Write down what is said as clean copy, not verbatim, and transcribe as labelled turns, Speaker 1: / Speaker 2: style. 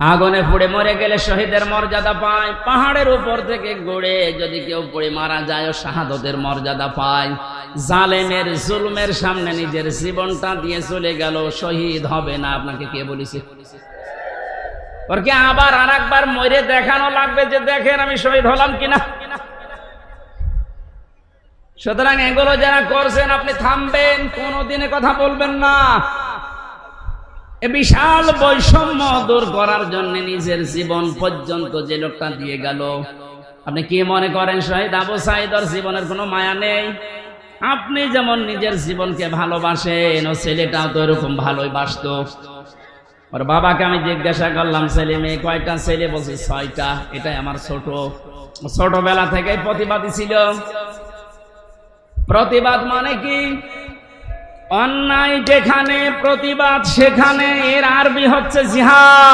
Speaker 1: আগুনে পুড়ে মরে গেলে শহীদের মর্যাদা পায়, পাহাড়ের উপর থেকে গড়ে যদি কেউ পড়ে মারা যায় ও শাহাদতের মর্যাদা পায়। জালেমের জুলুমের সামনে নিজের জীবনটা দিয়ে চলে গেল, শহীদ হবে না। আপনাকে কে বলেছে? ওর কি আবার আর একবার মরে দেখানো লাগবে যে দেখেন আমি শহীদ হলাম কিনা? সুতরাং এগুলো যারা করছেন আপনি থামবেন, কোনদিনে কথা বলবেন না। এ বিশাল বৈষম্য দূর করার জন্য নিজের জীবন পর্যন্ত যে লোকটা দিয়ে গেল, আপনি কি মনে করেন শহীদ আবু সাঈদের জীবনের কোনো মায়া নেই? আপনি যেমন নিজের জীবনকে ভালোবাসেন, ও ছেলেটাও তো এরকম ভালোই বাসত। ওর বাবাকে আমি জিজ্ঞাসা করলাম ছেলে মেয়ে কয়টা? ছেলে বলছে 6টা। এটাই আমার ছোট। ছোটবেলা থেকেই প্রতিবাদী ছিল। প্রতিবাদ মানে কি? অন্যায় যেখানে প্রতিবাদ সেখানে, এর আরবি হচ্ছে জিহাদ।